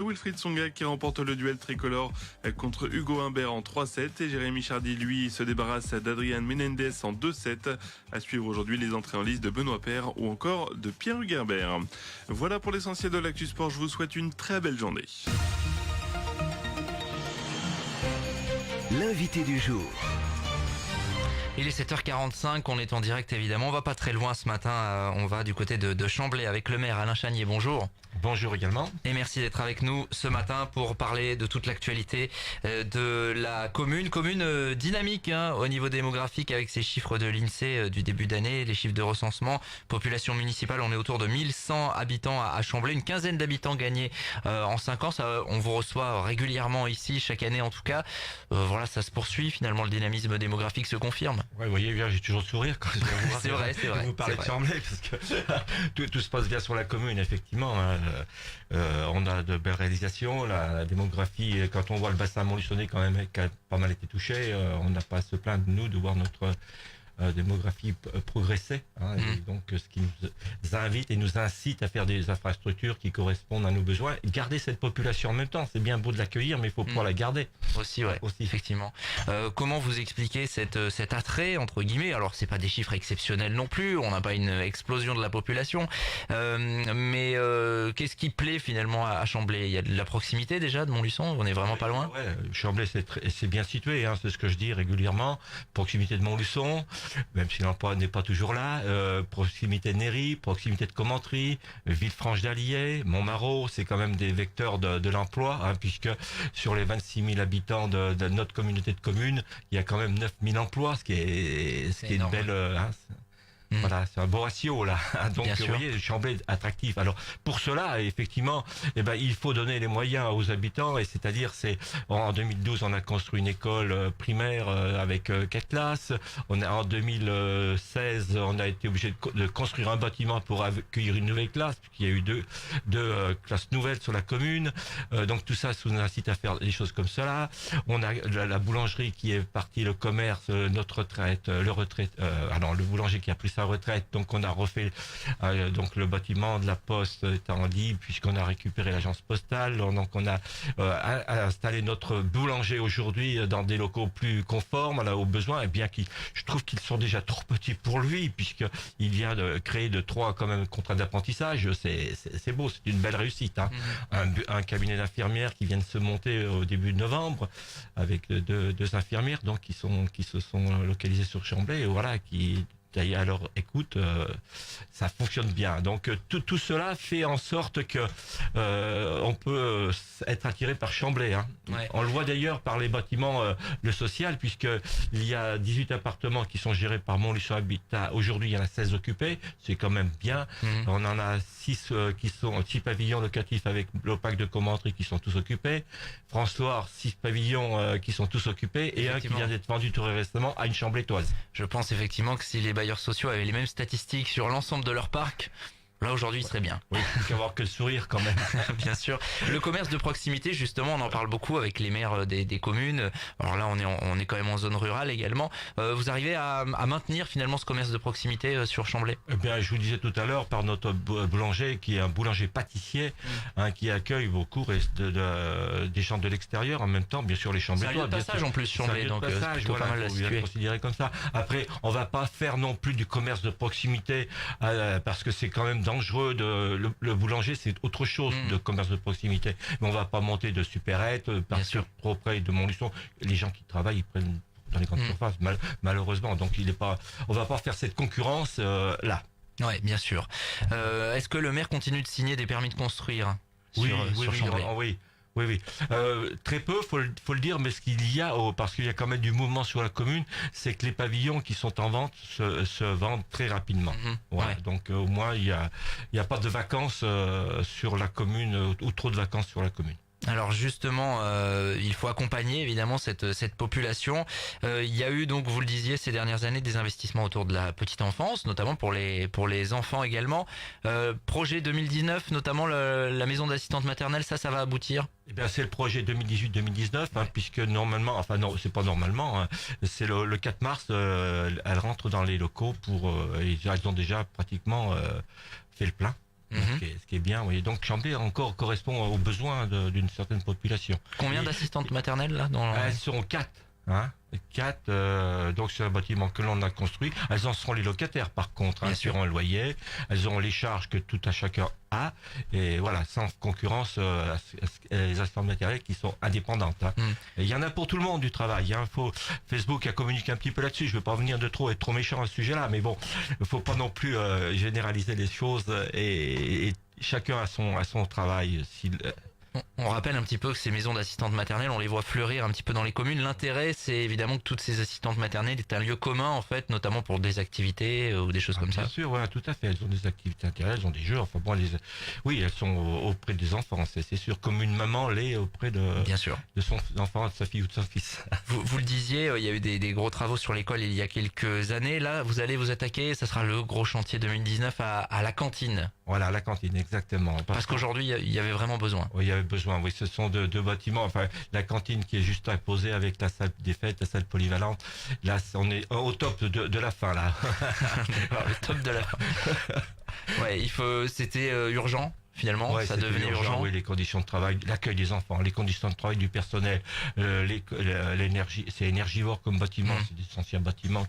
Wilfried Tsonga qui remporte le duel tricolore contre Hugo Humbert en 3-7 et Jérémy Chardy, lui, se débarrasse d'Adrian Menendez en 2-7. À suivre aujourd'hui les entrées en liste de Benoît Paire ou encore de Pierre Hugerbert. Voilà pour l'essentiel de l'actu sport. Je vous souhaite une très belle journée. L'invité du jour. Il est 7h45, on est en direct évidemment, on va pas très loin ce matin, on va du côté de Chamblay avec le maire Alain Chanier, bonjour. Bonjour également. Et merci d'être avec nous ce matin pour parler de toute l'actualité de la commune dynamique au niveau démographique avec ces chiffres de l'INSEE du début d'année, les chiffres de recensement, population municipale, on est autour de 1100 habitants à Chamblay, une quinzaine d'habitants gagnés en 5 ans, ça, on vous reçoit régulièrement ici, chaque année en tout cas, voilà, ça se poursuit finalement, le dynamisme démographique se confirme. Ouais, vous voyez, j'ai toujours le sourire quand je vous C'est vrai. vous parlez de Chamblay parce que tout se passe bien sur la commune, effectivement. On a de belles réalisations, la démographie, quand on voit le bassin montluçonné quand même qui a pas mal été touché, on n'a pas à se plaindre nous de voir notre démographie progresser, et donc ce qui nous invite et nous incite à faire des infrastructures qui correspondent à nos besoins, garder cette population en même temps. C'est bien beau de l'accueillir, mais il faut pouvoir la garder aussi, ouais, aussi. Effectivement. Comment vous expliquez cet attrait entre guillemets? Alors c'est pas des chiffres exceptionnels non plus, on n'a pas une explosion de la population, mais qu'est-ce qui plaît finalement à Chamblay? Il y a de la proximité déjà de Montluçon, on est vraiment pas loin. Ouais, Chamblay c'est bien situé, c'est ce que je dis régulièrement. Proximité de Montluçon, même si l'emploi n'est pas toujours là, proximité de Néry, proximité de Commentry, Villefranche d'Allier, Montmarault, c'est quand même des vecteurs de l'emploi, puisque sur les 26 000 habitants de notre communauté de communes, il y a quand même 9 000 emplois, ce qui est une belle... Voilà, c'est un beau ratio là. Donc vous voyez, Chamblay attractif. Alors pour cela, effectivement, il faut donner les moyens aux habitants, et c'est-à-dire en 2012 on a construit une école primaire avec 4 classes. En 2016 on a été obligé de construire un bâtiment pour accueillir une nouvelle classe, puisqu'il y a eu deux classes nouvelles sur la commune. Donc tout ça nous incite à faire des choses comme cela. On a la boulangerie qui est partie, le commerce, notre retraite, le boulanger qui a pris sa retraite, donc on a refait donc le bâtiment de la poste étant libre puisqu'on a récupéré l'agence postale, donc on a installé notre boulanger aujourd'hui dans des locaux plus conformes aux besoins, et bien je trouve qu'ils sont déjà trop petits pour lui, puisqu'il vient de créer 3 quand même contrats d'apprentissage. C'est beau, c'est une belle réussite, un cabinet d'infirmières qui vient de se monter au début de novembre avec deux infirmières donc qui se sont localisées sur Chamblay, et voilà, alors écoute, ça fonctionne bien. Donc tout cela fait en sorte que on peut être attiré par Chamblay. Ouais. On le voit d'ailleurs par les bâtiments, le social, puisque il y a 18 appartements qui sont gérés par Montluçon Habitat. Aujourd'hui, il y en a 16 occupés, c'est quand même bien. On en a 6 6 pavillons locatifs avec l'OPAC de Commentry qui sont tous occupés. François, 6 pavillons qui sont tous occupés, et un qui vient d'être vendu tout récemment à une Chamblétoise. Je pense effectivement que si les bailleurs sociaux avaient les mêmes statistiques sur l'ensemble de leur parc, là aujourd'hui il serait bien. Oui, il faut avoir que le sourire quand même. Bien sûr. Le commerce de proximité, justement, on en parle beaucoup avec les maires des communes. Alors là on est quand même en zone rurale également. Vous arrivez à maintenir finalement ce commerce de proximité sur Chamblay? Eh bien, je vous disais tout à l'heure, par notre boulanger qui est un boulanger pâtissier, qui accueille beaucoup des gens de l'extérieur en même temps, bien sûr les Chamblétois. C'est un lieu de passage en plus Chamblay, donc c'est plutôt pas mal à situer. Considéré comme ça. Après, on va pas faire non plus du commerce de proximité parce que c'est quand même dangereux. Le boulanger, c'est autre chose de commerce de proximité. Mais on va pas monter de supérette, partir trop près de Montluçon. Les gens qui travaillent, ils prennent dans les grandes surfaces, malheureusement. Donc on va pas faire cette concurrence là. Ouais, bien sûr. Est-ce que le maire continue de signer des permis de construire sur Chamblay? Oui. Très peu, faut le dire, mais ce qu'il y a, parce qu'il y a quand même du mouvement sur la commune, c'est que les pavillons qui sont en vente se vendent très rapidement. Ouais. Donc au moins il y a pas de vacances sur la commune, ou trop de vacances sur la commune. Alors justement, il faut accompagner évidemment cette population. Il y a eu, donc vous le disiez, ces dernières années des investissements autour de la petite enfance, notamment pour les enfants également. Projet 2019, notamment la maison d'assistante maternelle, ça va aboutir? Eh bien, c'est le projet 2018-2019, puisque normalement, enfin non, c'est pas normalement, c'est le 4 mars, elle rentre dans les locaux ils ont déjà pratiquement fait le plein. Ce qui est bien. Oui. Donc Chambly encore correspond aux besoins d'une certaine population. Combien d'assistantes maternelles là dans... Elles seront 4. Hein, 4, donc c'est un bâtiment que l'on a construit. Elles en seront les locataires par contre, elles paieront un loyer, elles auront les charges que tout à chacun a, et voilà, sans concurrence les assistantes maternelles qui sont indépendantes. Hein. Et il y en a pour tout le monde du travail. Hein. Facebook a communiqué un petit peu là-dessus. Je ne veux pas venir de être trop méchant à ce sujet-là, mais bon, il ne faut pas non plus généraliser les choses et chacun a son travail. On rappelle un petit peu que ces maisons d'assistantes maternelles, on les voit fleurir un petit peu dans les communes. L'intérêt, c'est évidemment que toutes ces assistantes maternelles est un lieu commun, en fait, notamment pour des activités ou des choses comme ça. Bien sûr, ouais, tout à fait. Elles ont des activités intéressantes, elles ont des jeux. Enfin bon, oui, elles sont auprès des enfants, c'est sûr. Comme une maman l'est auprès de son enfant, de sa fille ou de son fils. Vous le disiez, il y a eu des gros travaux sur l'école il y a quelques années. Là, vous allez vous attaquer, ça sera le gros chantier 2019 à la cantine. Voilà, la cantine, exactement. Parce qu'aujourd'hui, il y avait vraiment besoin. Oui, il y avait besoin. Oui, ce sont deux bâtiments. Enfin, la cantine qui est juste imposée avec la salle des fêtes, la salle polyvalente. Là, on est au top de la fin, là. Le top de la fin. Ouais, c'était urgent. Finalement, ça devenait urgent. Oui, les conditions de travail, l'accueil des enfants, les conditions de travail du personnel, l'énergie, c'est énergivore comme bâtiment, c'est des anciens bâtiments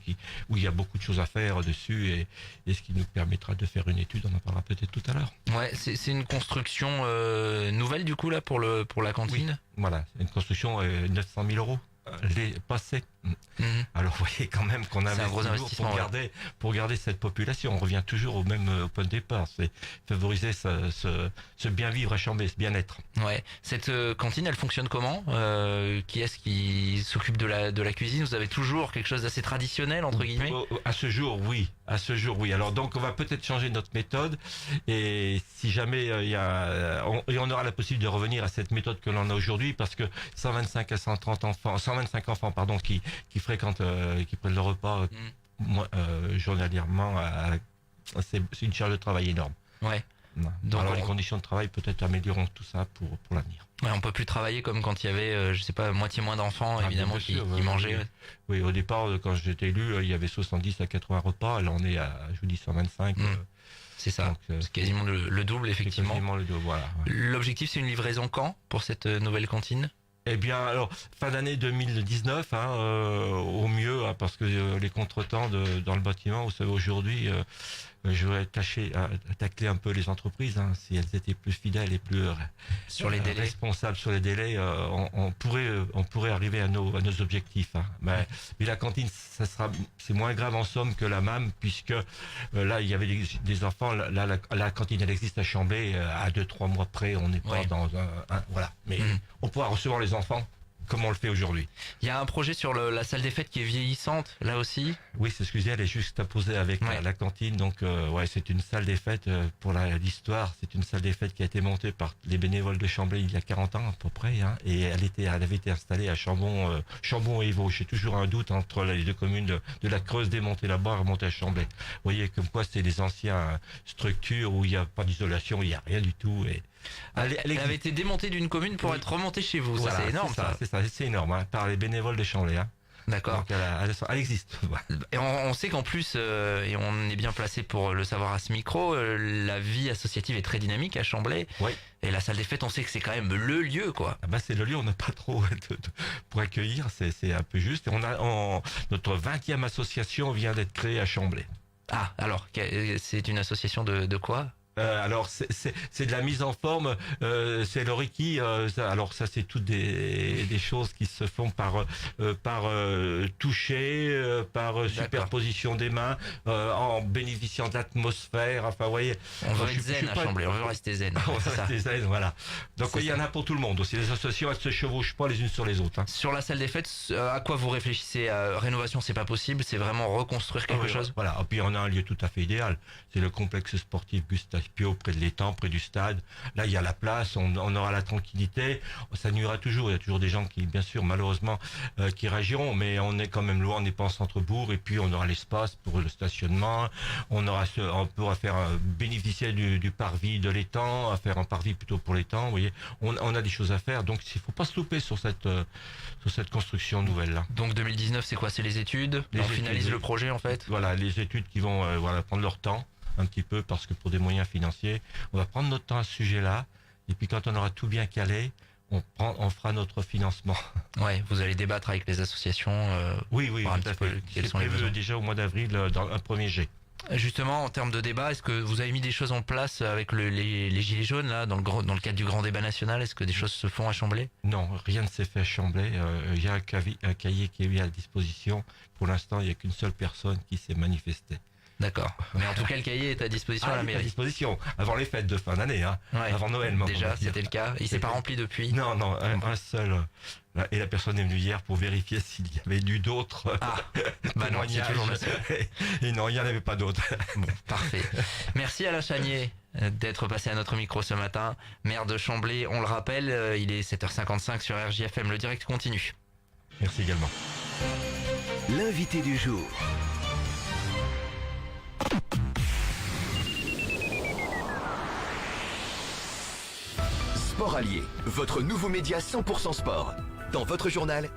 où il y a beaucoup de choses à faire dessus et ce qui nous permettra de faire une étude, on en parlera peut-être tout à l'heure. Ouais, c'est une construction nouvelle du coup là pour la cantine. Oui, voilà, c'est une construction 900 000 euros. Les passés. Alors vous voyez quand même qu'on a un gros investissement pour garder cette population. On revient toujours au même point de départ, c'est favoriser ce bien vivre à Chambly, ce bien-être. Ouais. Cette cantine, elle fonctionne comment Qui est-ce qui s'occupe de la cuisine? Vous avez toujours quelque chose d'assez traditionnel entre guillemets? À ce jour, oui. Alors donc on va peut-être changer notre méthode et si jamais on aura la possibilité de revenir à cette méthode que l'on a aujourd'hui parce que 125 à 125 enfants qui fréquentent, qui prennent le repas journalièrement, c'est une charge de travail énorme. Ouais. Donc alors les conditions de travail peut-être amélioreront tout ça pour l'avenir. Ouais, on peut plus travailler comme quand il y avait, je sais pas, moitié moins d'enfants évidemment qui mangeaient. Oui, au départ quand j'étais élu, il y avait 70 à 80 repas. Là on est à, je vous dis 125. C'est ça. C'est quasiment le double effectivement. Quasiment le double, voilà. Ouais. L'objectif c'est une livraison quand pour cette nouvelle cantine? Eh bien, alors, fin d'année 2019, au mieux, parce que les contretemps dans le bâtiment, vous savez, aujourd'hui, je vais tacler un peu les entreprises, si elles étaient plus fidèles et plus sur les délais, responsables sur les délais, on pourrait arriver à nos objectifs. Mais la cantine, c'est moins grave en somme que la MAM, puisque là, il y avait des enfants, là, la cantine, elle existe à Chambly, à 2-3 mois près, on n'est pas dans voilà. Mais on pourra recevoir les enfants comme on le fait aujourd'hui. Il y a un projet sur la salle des fêtes qui est vieillissante, là aussi. Oui, c'est ce que je dis, elle est juste apposée avec la cantine. Donc, c'est une salle des fêtes pour l'histoire. C'est une salle des fêtes qui a été montée par les bénévoles de Chambly il y a 40 ans à peu près. Et elle avait été installée à Chambon et Évaux. J'ai toujours un doute entre les deux communes de la Creuse démontée là-bas et remontée à Chambly. Vous voyez comme quoi c'est des anciennes structures où il n'y a pas d'isolation, il n'y a rien du tout. Et elle avait été démontée d'une commune pour être remontée chez vous. Voilà, c'est énorme. C'est énorme, par les bénévoles de Chambly. D'accord. Donc elle existe. Et on sait qu'en plus, et on est bien placé pour le savoir à ce micro, la vie associative est très dynamique à Chambly. Oui. Et la salle des fêtes, on sait que c'est quand même le lieu, quoi. C'est le lieu, on n'a pas trop pour accueillir, c'est un peu juste. Et notre 20e association vient d'être créée à Chambly. Ah, alors, c'est une association de quoi ? Alors c'est de la mise en forme, c'est le Reiki. Alors ça c'est toutes des choses qui se font par toucher, par superposition des mains, en bénéficiant de l'atmosphère. Enfin, vous voyez. On veut être zen à Chambly, on veut rester zen. On veut rester zen, voilà. Donc il y en a pour tout le monde aussi. Les associations elles se chevauchent pas les unes sur les autres. Sur la salle des fêtes, à quoi vous réfléchissez? Rénovation, c'est pas possible, c'est vraiment reconstruire quelque chose. Voilà. Et puis on a un lieu tout à fait idéal. C'est le complexe sportif Gustave Pio, près de l'étang, près du stade. Là, il y a la place, on aura la tranquillité. Ça nuira toujours. Il y a toujours des gens qui, bien sûr, malheureusement, qui réagiront. Mais on est quand même loin, on n'est pas en centre-bourg. Et puis, on aura l'espace pour le stationnement. On pourra faire bénéficier du parvis de l'étang, à faire un parvis plutôt pour l'étang. Vous voyez, on a des choses à faire. Donc, il ne faut pas se louper sur cette construction nouvelle-là. Donc, 2019, c'est quoi? C'est les études? On finalise le projet, en fait? Voilà, les études qui vont prendre leur temps. un petit peu, parce que pour des moyens financiers, on va prendre notre temps à ce sujet-là, et puis quand on aura tout bien calé, on fera notre financement. Ouais, vous allez débattre avec les associations. Oui, voir un tout à petit peu fait. quels C'est sont les prévu besoins. déjà au mois d'avril dans un premier jet. Justement, en termes de débat, est-ce que vous avez mis des choses en place avec les gilets jaunes là, dans le cadre du grand débat national? Est-ce que des choses se font à Chamblay? Non, rien ne s'est fait à Chamblay. Il y a un cahier qui est mis à disposition. Pour l'instant, il n'y a qu'une seule personne qui s'est manifestée. D'accord. Mais en tout cas, le cahier est à disposition à la il est à mairie. disposition, avant les fêtes de fin d'année, hein, Ouais. avant Noël. on Déjà, va dire. c'était le cas. Il s'est pas rempli depuis. Non, un seul. Et la personne est venue hier pour vérifier s'il y avait eu d'autres Ah, bah non, c'est témoignages. toujours le seul. Et non, il n'y en avait pas d'autres. Bon, parfait. Merci Alain Chagnier d'être passé à notre micro ce matin. Maire de Chamblay, on le rappelle, il est 7h55 sur RJFM. Le direct continue. Merci également. L'invité du jour. Sport Allié, votre nouveau média 100% sport. Dans votre journal,